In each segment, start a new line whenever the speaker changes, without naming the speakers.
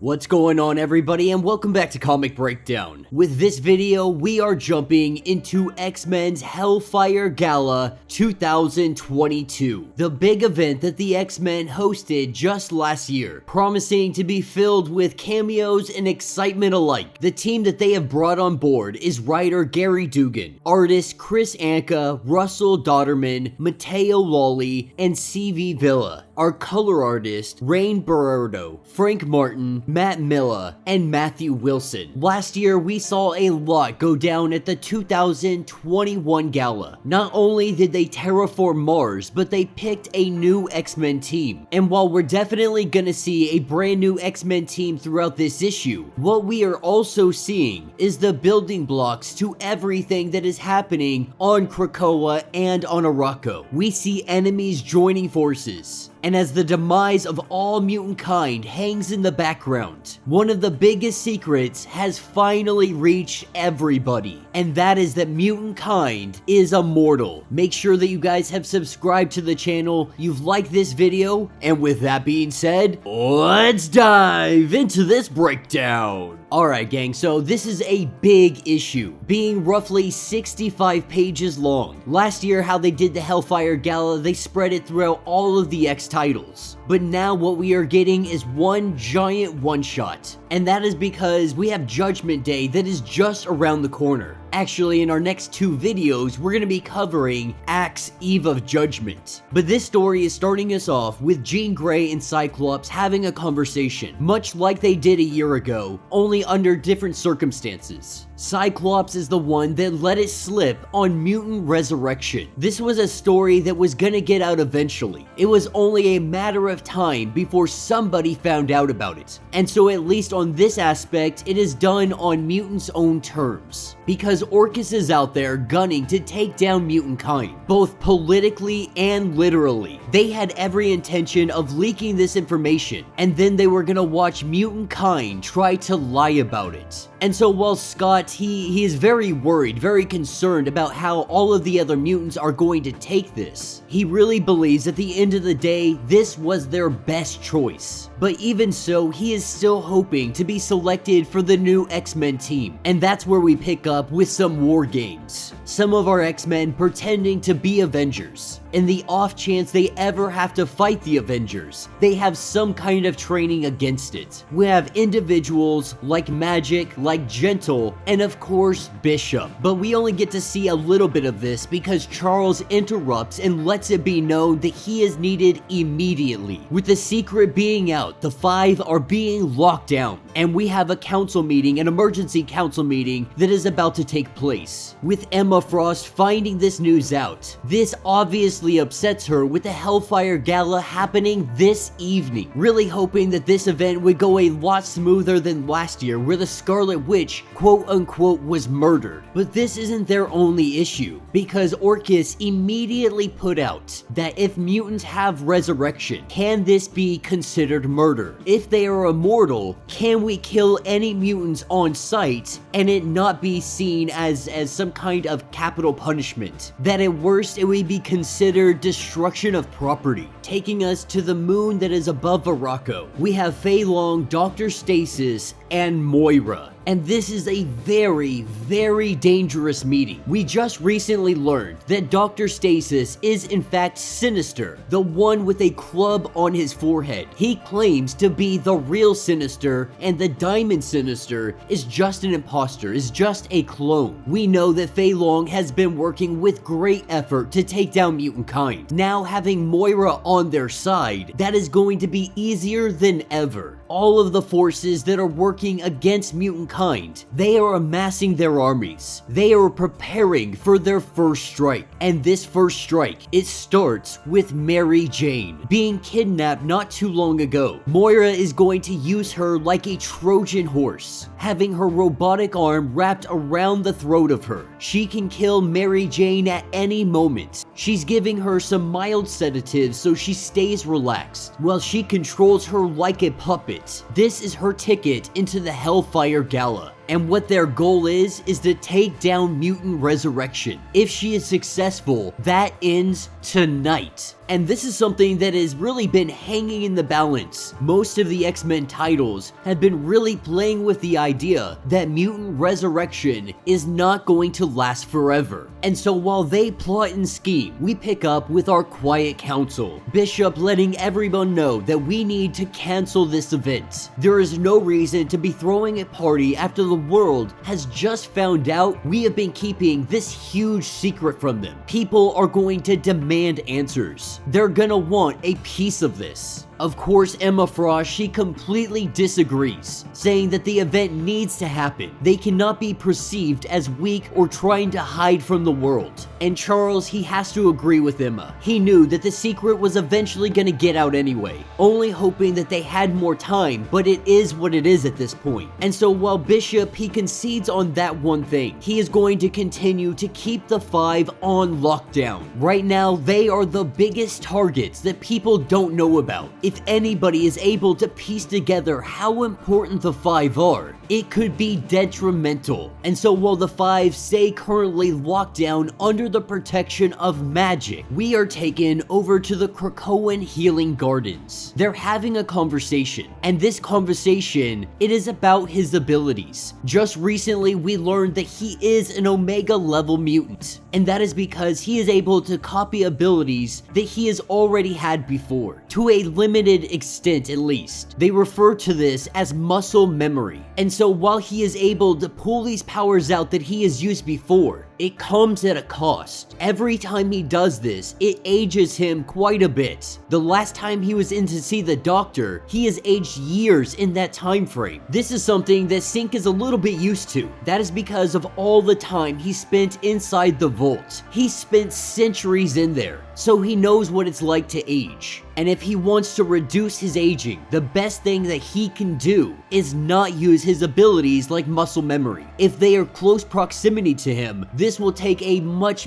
What's going on, everybody, and welcome back to Comic Breakdown. With this video, we are jumping into X-Men's Hellfire Gala 2022, the big event that the X-Men hosted just last year, promising to be filled with cameos and excitement alike. The team that they have brought on board is writer Gary Dugan, artists Chris Anka, Russell Dodderman, Matteo Lolli, and C.V. Villa. Our color artist, Rain Berardo, Frank Martin, Matt Milla, and Matthew Wilson. Last year, we saw a lot go down at the 2021 gala. Not only did they terraform Mars, but they picked a new X-Men team. And while we're definitely gonna see a brand new X-Men team throughout this issue, what we are also seeing is the building blocks to everything that is happening on Krakoa and on Arakko. We see enemies joining forces. And as the demise of all mutantkind hangs in the background, one of the biggest secrets has finally reached everybody, and that is that mutantkind is immortal. Make sure that you guys have subscribed to the channel, you've liked this video, and with that being said, let's dive into this breakdown. Alright gang, so this is a big issue, being roughly 65 pages long. Last year, how they did the Hellfire Gala, they spread it throughout all of the X titles. But now what we are getting is one giant one-shot. And that is because we have Judgment Day that is just around the corner. Actually, in our next two videos, we're going to be covering Axe Eve of Judgment. But this story is starting us off with Jean Grey and Cyclops having a conversation, much like they did a year ago, only under different circumstances. Cyclops is the one that let it slip on mutant resurrection. This was a story that was gonna get out eventually. It was only a matter of time before somebody found out about it. And so at least on this aspect, it is done on mutants' own terms. Because Orchis is out there gunning to take down mutantkind, both politically and literally. They had every intention of leaking this information, and then they were gonna watch mutantkind try to lie about it. And so while Scott, he is very worried, very concerned about how all of the other mutants are going to take this, he really believes at the end of the day, this was their best choice. But even so, he is still hoping to be selected for the new X-Men team. And that's where we pick up with some war games. Some of our X-Men pretending to be Avengers. In the off chance they ever have to fight the Avengers, they have some kind of training against it. We have individuals like Magic, like Gentle, and of course Bishop. But we only get to see a little bit of this because Charles interrupts and lets it be known that he is needed immediately. With the secret being out, the five are being locked down, and we have a council meeting, an emergency council meeting that is about to take place. With Emma Frost finding this news out, this obviously upsets her with the Hellfire Gala happening this evening. Really hoping that this event would go a lot smoother than last year where the Scarlet Witch quote unquote was murdered. But this isn't their only issue, because Orchis immediately put out that if mutants have resurrection, can this be considered murder? If they are immortal, can we kill any mutants on sight and it not be seen as some kind of capital punishment? That at worst it would be considered destruction of property. Taking us to the moon that is above Arakko, we have Fei Long, Dr. Stasis, and Moira. And this is a very, very dangerous meeting. We just recently learned that Dr. Stasis is in fact Sinister, the one with a club on his forehead. He claims to be the real Sinister, and the Diamond Sinister is just an imposter, is just a clone. We know that Fei Long has been working with great effort to take down mutantkind. Now having Moira on their side, that is going to be easier than ever. All of the forces that are working against mutantkind, they are amassing their armies. They are preparing for their first strike. And this first strike, it starts with Mary Jane being kidnapped not too long ago. Moira is going to use her like a Trojan horse, having her robotic arm wrapped around the throat of her. She can kill Mary Jane at any moment. She's giving her some mild sedatives so she stays relaxed, while she controls her like a puppet. This is her ticket into the Hellfire Gala. And what their goal is to take down mutant resurrection. If she is successful, that ends tonight. And this is something that has really been hanging in the balance. Most of the X-Men titles have been really playing with the idea that mutant resurrection is not going to last forever. And so while they plot and scheme, we pick up with our quiet council, Bishop letting everyone know that we need to cancel this event. There is no reason to be throwing a party after the world has just found out we have been keeping this huge secret from them. People are going to demand answers. They're gonna want a piece of this. Of course, Emma Frost, she completely disagrees, saying that the event needs to happen. They cannot be perceived as weak or trying to hide from the world. And Charles, he has to agree with Emma. He knew that the secret was eventually gonna get out anyway, only hoping that they had more time, but it is what it is at this point. And so while Bishop, he concedes on that one thing, he is going to continue to keep the Five on lockdown. Right now, they are the biggest targets that people don't know about. If anybody is able to piece together how important the Five are, it could be detrimental. And so while the Five stay currently locked down under the protection of magic, we are taken over to the Krakoan Healing Gardens. They're having a conversation, and this conversation, it is about his abilities. Just recently, we learned that he is an Omega level mutant, and that is because he is able to copy abilities that he has already had before, to a limited extent at least. They refer to this as muscle memory. And so while he is able to pull these powers out that he has used before, it comes at a cost. Every time he does this, it ages him quite a bit. The last time he was in to see the doctor, he has aged years in that time frame. This is something that Sync is a little bit used to. That is because of all the time he spent inside the vault. He spent centuries in there, so he knows what it's like to age. And if he wants to reduce his aging, the best thing that he can do is not use his abilities like muscle memory. If they are close proximity to him, this will take a much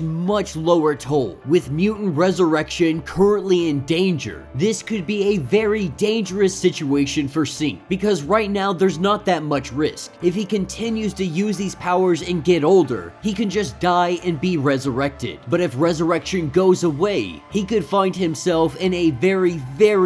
lower toll. With mutant resurrection currently in danger, this could be a very dangerous situation for Sync, because right now there's not that much risk. If he continues to use these powers and get older, he can just die and be resurrected. But if resurrection goes away, he could find himself in a very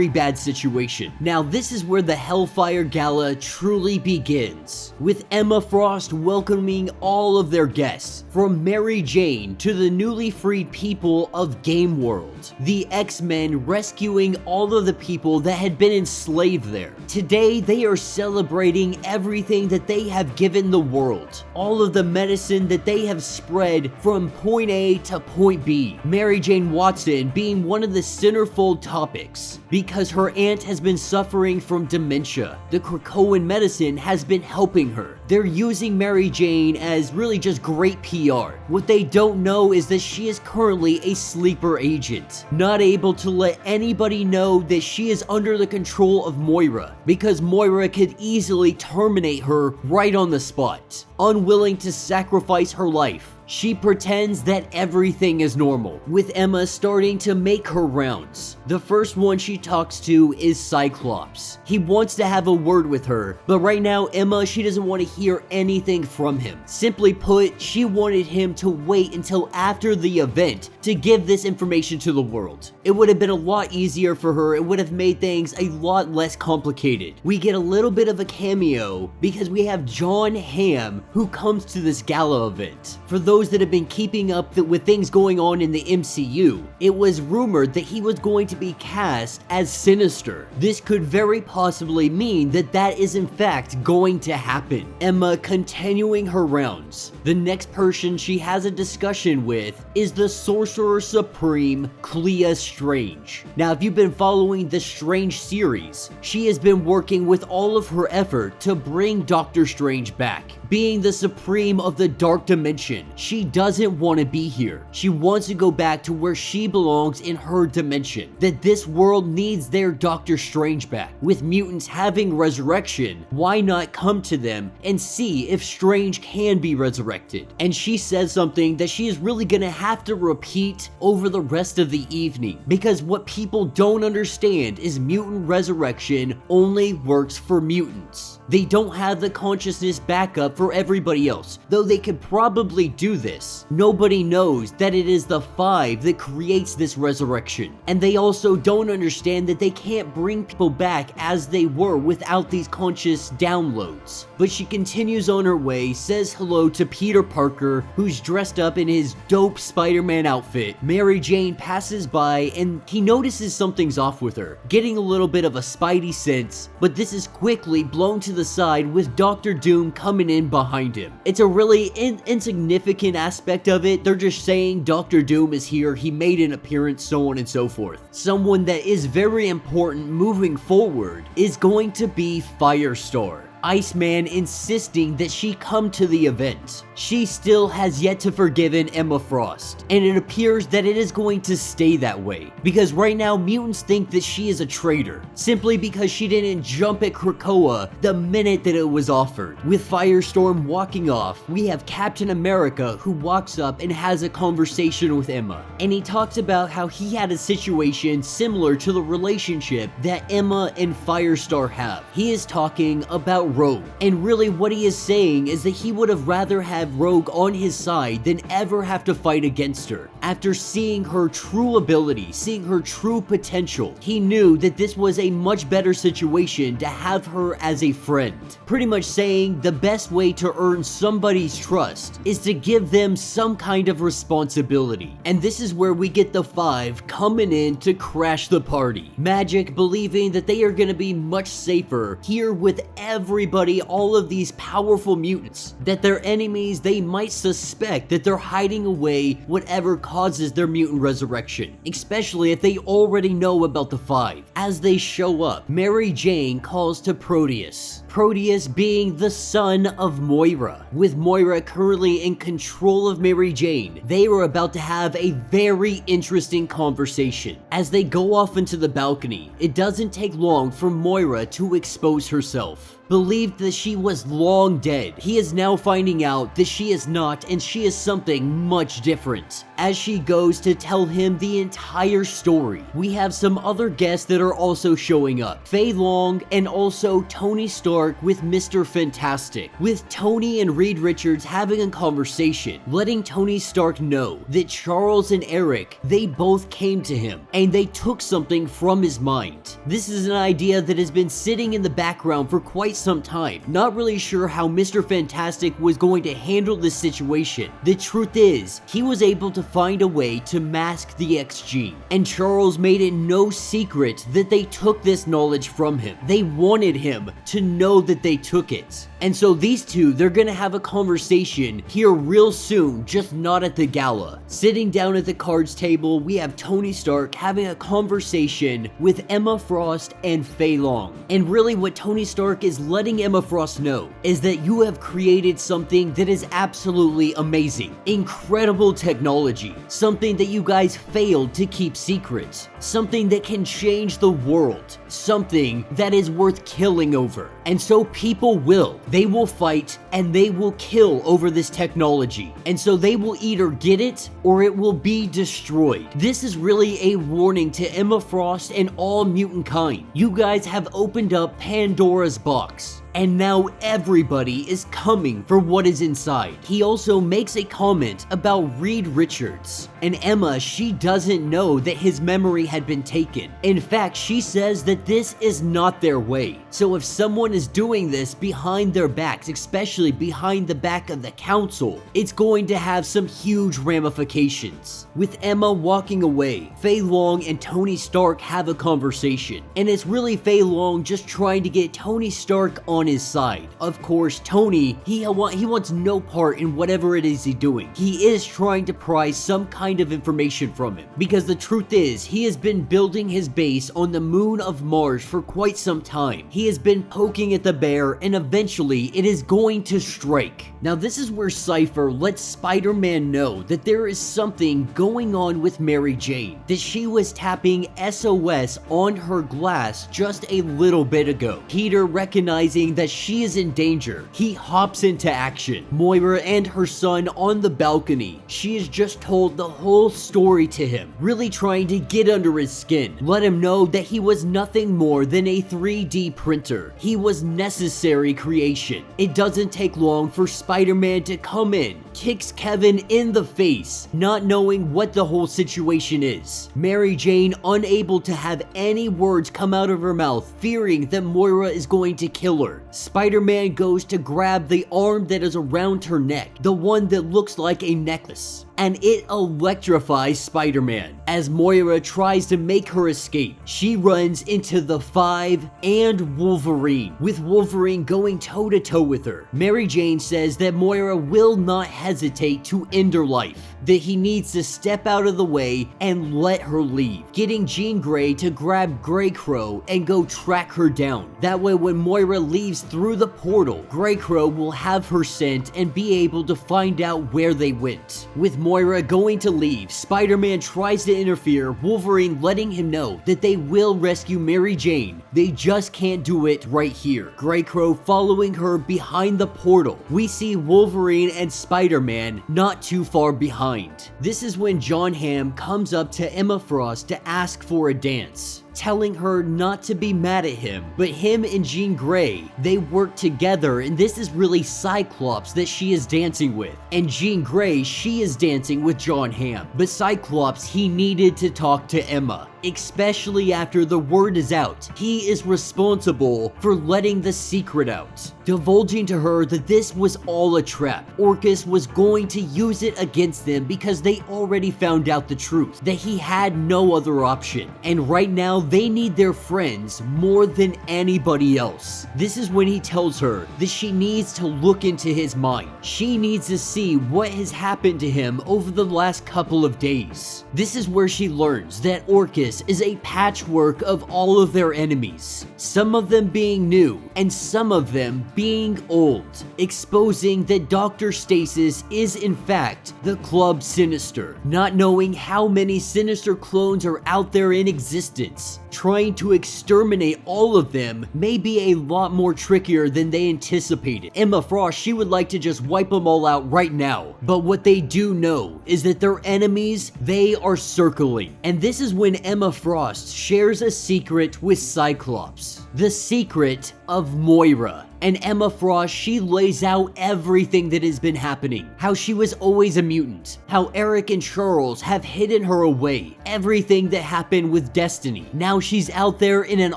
bad situation. Now this is where the Hellfire Gala truly begins, with Emma Frost welcoming all of their guests, from Mary Jane to the newly freed people of Game World, the X-Men rescuing all of the people that had been enslaved there. Today they are celebrating everything that they have given the world, all of the medicine that they have spread from point A to point B. Mary Jane Watson being one of the centerfold topics, because her aunt has been suffering from dementia. The Krakoan medicine has been helping her. They're using Mary Jane as really just great PR. What they don't know is that she is currently a sleeper agent, not able to let anybody know that she is under the control of Moira, because Moira could easily terminate her right on the spot. Unwilling to sacrifice her life, she pretends that everything is normal, with Emma starting to make her rounds. The first one she talks to is Cyclops. He wants to have a word with her, but right now Emma, she doesn't want to hear anything from him. Simply put, she wanted him to wait until after the event to give this information to the world. It would have been a lot easier for her. It would have made things a lot less complicated. We get a little bit of a cameo because we have John Hamm, who comes to this gala event. For those that have been keeping up with things going on in the MCU, it was rumored that he was going to be cast as Sinister. This could very possibly mean that that is in fact going to happen. Emma continuing her rounds. The next person she has a discussion with is the Sorcerer Supreme, Clea Strange. Now, if you've been following the Strange series, she has been working with all of her effort to bring Doctor Strange back. Being the Supreme of the Dark Dimension, she doesn't want to be here. She wants to go back to where she belongs in her dimension. That this world needs their Doctor Strange back. With mutants having resurrection, why not come to them and see if Strange can be resurrected? And she says something that she is really gonna have to repeat over the rest of the evening, because what people don't understand is mutant resurrection only works for mutants. They don't have the consciousness backup for everybody else, though they could probably do this. Nobody knows that it is the Five that creates this resurrection. And they also don't understand that they can't bring people back as they were without these conscious downloads. But she continues on her way, says hello to Peter Parker, who's dressed up in his dope Spider-Man outfit. Mary Jane passes by and he notices something's off with her, getting a little bit of a Spidey sense, but this is quickly blown to the side with Dr. Doom coming in behind him. It's a really insignificant aspect of it. They're just saying Dr. Doom is here, he made an appearance, so on and so forth. Someone that is very important moving forward is going to be Firestar. Iceman insisting that she come to the event. She still has yet to forgiven Emma Frost, and it appears that it is going to stay that way, because right now mutants think that she is a traitor, simply because she didn't jump at Krakoa the minute that it was offered. With Firestorm walking off, we have Captain America who walks up and has a conversation with Emma, and he talks about how he had a situation similar to the relationship that Emma and Firestar have. He is talking about Rogue, and really what he is saying is that he would have rather have Rogue on his side than ever have to fight against her. After seeing her true ability, seeing her true potential, he knew that this was a much better situation to have her as a friend. Pretty much saying the best way to earn somebody's trust is to give them some kind of responsibility. And this is where we get the Five coming in to crash the party. Magic believing that they are going to be much safer here with everybody, all of these powerful mutants, that their enemies, they might suspect that they're hiding away whatever causes their mutant resurrection, especially if they already know about the Five. As they show up, Mary Jane calls to Proteus. Proteus being the son of Moira. With Moira currently in control of Mary Jane, they were about to have a very interesting conversation. As they go off into the balcony, it doesn't take long for Moira to expose herself. Believed that she was long dead, he is now finding out that she is not, and she is something much different. As she goes to tell him the entire story, we have some other guests that are also showing up. Fei Long and also Tony Stark with Mr. Fantastic, with Tony and Reed Richards having a conversation, letting Tony Stark know that Charles and Eric, they both came to him and they took something from his mind. This is an idea that has been sitting in the background for quite some time. Not really sure how Mr. Fantastic was going to handle this situation. The truth is, he was able to find a way to mask the X gene, and Charles made it no secret that they took this knowledge from him. They wanted him to know that they took it. And so these two, they're gonna have a conversation here real soon, just not at the gala. Sitting down at the cards table, we have Tony Stark having a conversation with Emma Frost and Fei Long. And really what Tony Stark is letting Emma Frost know is that you have created something that is absolutely amazing. Incredible technology. Something that you guys failed to keep secret. Something that can change the world. Something that is worth killing over. And so people will. They will fight and they will kill over this technology. And so they will either get it or it will be destroyed. This is really a warning to Emma Frost and all mutant kind. You guys have opened up Pandora's box. And now everybody is coming for what is inside. He also makes a comment about Reed Richards. And Emma, she doesn't know that his memory had been taken. In fact, she says that this is not their way. So if someone is doing this behind their backs, especially behind the back of the council, it's going to have some huge ramifications. With Emma walking away, Fei Long and Tony Stark have a conversation. And it's really Fei Long just trying to get Tony Stark on his side. Of course, Tony, he wants no part in whatever it is he's doing. He is trying to pry some kind of information from him, because the truth is, he has been building his base on the moon of Mars for quite some time. He has been poking at the bear, and eventually it is going to strike. Now this is where Cypher lets Spider-Man know that there is something going on with Mary Jane, that she was tapping SOS on her glass just a little bit ago. Peter, recognizing that she is in danger, he hops into action. Moira and her son on the balcony. She has just told the whole story to him, really trying to get under his skin, let him know that he was nothing more than a 3D printer. He was necessary creation. It doesn't take long for Spider-Man to come in, kicks Kevin in the face, not knowing what the whole situation is. Mary Jane unable to have any words come out of her mouth, fearing that Moira is going to kill her. Spider-Man goes to grab the arm that is around her neck, the one that looks like a necklace, and it electrifies Spider-Man. As Moira tries to make her escape, she runs into the Five and Wolverine, with Wolverine going toe-to-toe with her. Mary Jane says that Moira will not hesitate to end her life, that he needs to step out of the way and let her leave, getting Jean Grey to grab Grey Crow and go track her down. That way when Moira leaves through the portal, Grey Crow will have her scent and be able to find out where they went. With Moira going to leave, Spider-Man tries to interfere, Wolverine letting him know that they will rescue Mary Jane. They just can't do it right here. Grey Crow following her behind the portal. We see Wolverine and Spider-Man not too far behind. This is when John Hamm comes up to Emma Frost to ask for a dance, telling her not to be mad at him, but him and Jean Grey, they work together, and this is really Cyclops that she is dancing with. And Jean Grey, she is dancing with John Hamm. But Cyclops, he needed to talk to Emma, especially after the word is out. He is responsible for letting the secret out, divulging to her that this was all a trap. Orcus was going to use it against them because they already found out the truth, that he had no other option. And right now, they need their friends more than anybody else. This is when he tells her that she needs to look into his mind. She needs to see what has happened to him over the last couple of days. This is where she learns that Orcus is a patchwork of all of their enemies, some of them being new and some of them being old, exposing that Dr. Stasis is in fact the Club Sinister. Not knowing how many Sinister clones are out there in existence, trying to exterminate all of them may be a lot more trickier than they anticipated. Emma Frost, she would like to just wipe them all out right now, but what they do know is that their enemies, they are circling. And this is when Emma Frost shares a secret with Cyclops, the secret of Moira. And Emma Frost, she lays out everything that has been happening. How she was always a mutant. How Eric and Charles have hidden her away. Everything that happened with Destiny. Now she's out there in an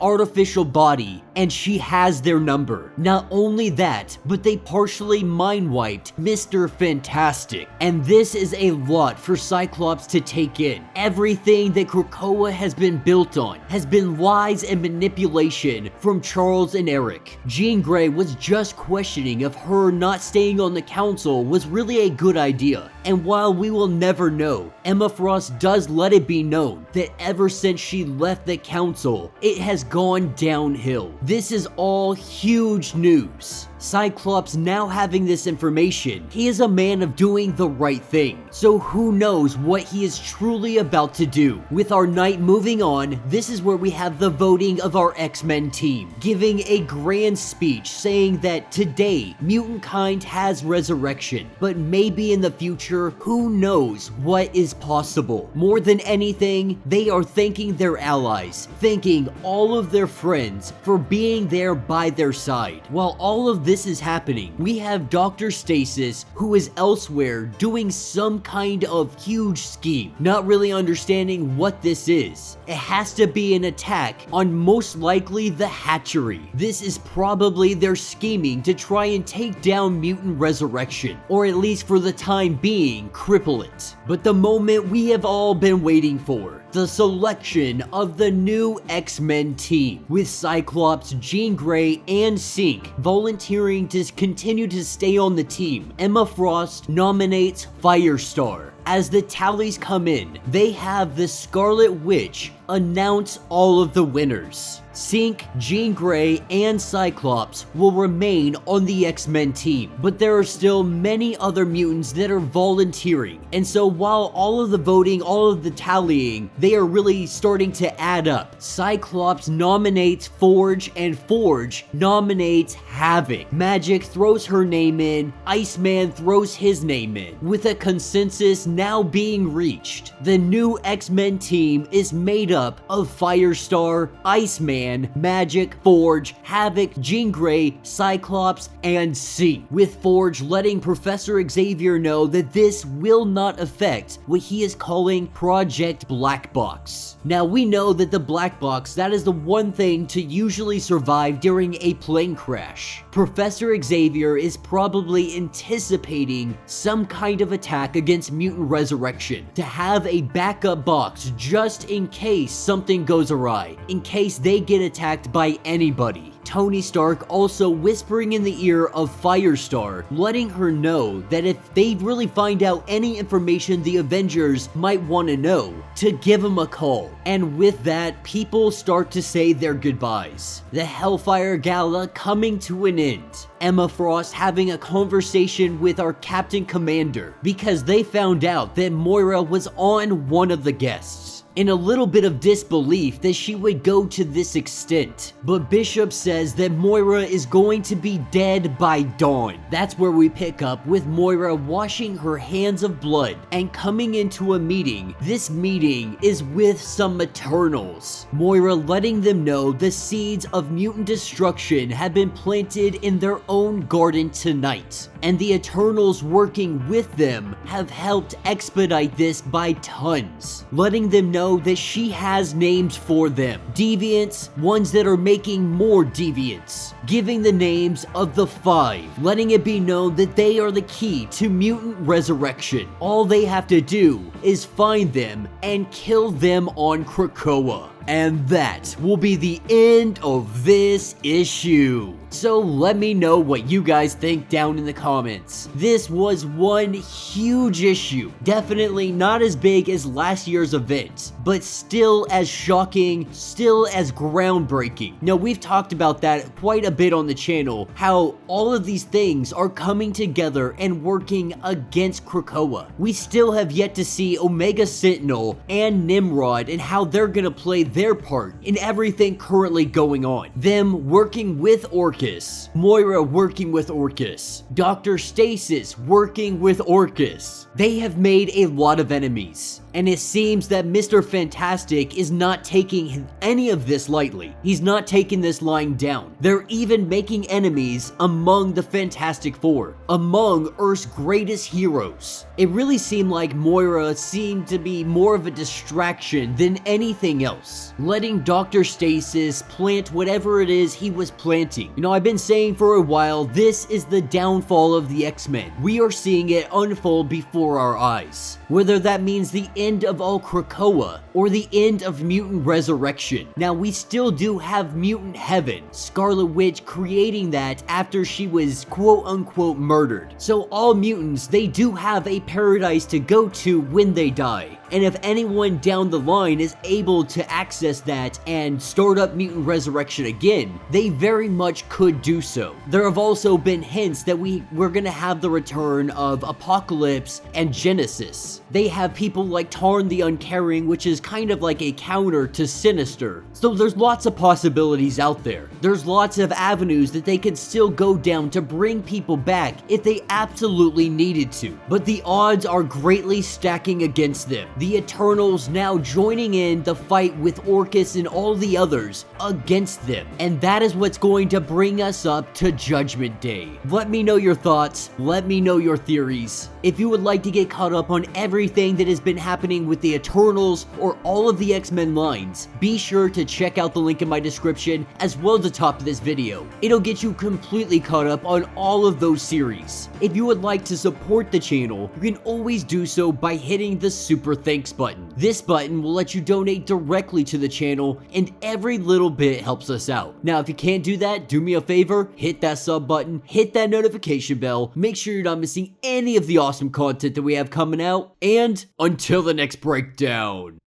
artificial body and she has their number. Not only that, but they partially mind-wiped Mr. Fantastic. And this is a lot for Cyclops to take in. Everything that Krakoa has been built on has been lies and manipulation from Charles and Eric. Jean Grey was just questioning if her not staying on the council was really a good idea. And while we will never know, Emma Frost does let it be known that ever since she left the council, it has gone downhill. This is all huge news. Cyclops now having this information, he is a man of doing the right thing. So who knows what he is truly about to do. With our night moving on, this is where we have the voting of our X-Men team, giving a grand speech saying that today, mutantkind has resurrection, but maybe in the future, who knows what is possible. More than anything, they are thanking their allies, thanking all of their friends for being there by their side. While all of this is happening, we have Dr. Stasis, who is elsewhere doing some kind of huge scheme, not really understanding what this is. It has to be an attack on most likely the hatchery. This is probably their scheming to try and take down mutant resurrection, or at least for the time being, cripple it. But the moment we have all been waiting for, the selection of the new X-Men team, with Cyclops, Jean Grey, and Synch volunteering to continue to stay on the team. Emma Frost nominates Firestar. As the tallies come in, they have the Scarlet Witch announce all of the winners. Synch, Jean Grey, and Cyclops will remain on the X-Men team, but there are still many other mutants that are volunteering. And so while all of the voting, all of the tallying, they are really starting to add up. Cyclops nominates Forge, and Forge nominates Havoc. Magic throws her name in, Iceman throws his name in. With a consensus now being reached, the new X-Men team is made up of Firestar, Iceman, Magic, Forge, Havoc, Jean Grey, Cyclops, and C, with Forge letting Professor Xavier know that this will not affect what he is calling Project Black Box. Now we know that the Black Box, that is the one thing to usually survive during a plane crash. Professor Xavier is probably anticipating some kind of attack against Mutant Resurrection to have a backup box just in case something goes awry, in case they get attacked by anybody. Tony Stark also whispering in the ear of Firestar, letting her know that if they really find out any information the Avengers might want to know, to give him a call. And with that, people start to say their goodbyes. The Hellfire Gala coming to an end. Emma Frost having a conversation with our Captain Commander because they found out that Moira was on one of the guests. In a little bit of disbelief that she would go to this extent. But Bishop says that Moira is going to be dead by dawn. That's where we pick up with Moira washing her hands of blood and coming into a meeting. This meeting is with some Eternals. Moira letting them know the seeds of mutant destruction have been planted in their own garden tonight. And the Eternals working with them have helped expedite this by tons, letting them know that she has names for them. Deviants, ones that are making more deviants, giving the names of the 5, letting it be known that they are the key to mutant resurrection. All they have to do is find them and kill them on Krakoa. And that will be the end of this issue. So let me know what you guys think down in the comments. This was one huge issue. Definitely not as big as last year's event, but still as shocking, still as groundbreaking. Now we've talked about that quite a bit on the channel, how all of these things are coming together and working against Krakoa. We still have yet to see Omega Sentinel and Nimrod and how they're gonna play their part in everything currently going on. Them working with Orcus, Moira working with Orcus, Dr. Stasis working with Orcus. They have made a lot of enemies. And it seems that Mr. Fantastic is not taking any of this lightly. He's not taking this lying down. They're even making enemies among the Fantastic Four, among Earth's greatest heroes. It really seemed like Moira seemed to be more of a distraction than anything else, letting Dr. Stasis plant whatever it is he was planting. You know, I've been saying for a while, this is the downfall of the X-Men. We are seeing it unfold before our eyes. Whether that means the end of all Krakoa or the end of mutant resurrection. Now we still do have mutant heaven, Scarlet Witch creating that after she was quote unquote murdered. So all mutants, they do have a paradise to go to when they die. And if anyone down the line is able to access that and start up mutant resurrection again, they very much could do so. There have also been hints that we're gonna have the return of Apocalypse and Genesis. They have people like Tarn the Uncaring, which is kind of like a counter to Sinister. So there's lots of possibilities out there. There's lots of avenues that they could still go down to bring people back if they absolutely needed to. But the odds are greatly stacking against them. The Eternals now joining in the fight with Orcus and all the others against them. And that is what's going to bring us up to Judgment Day. Let me know your thoughts. Let me know your theories. If you would like to get caught up on everything that has been happening with the Eternals or all of the X-Men lines, be sure to check out the link in my description as well as the top of this video. It'll get you completely caught up on all of those series. If you would like to support the channel, you can always do so by hitting the super thanks button. This button will let you donate directly to the channel, and every little bit helps us out. Now, if you can't do that, do me a favor, hit that sub button, hit that notification bell, make sure you're not missing any of the awesome content that we have coming out, and until the next breakdown.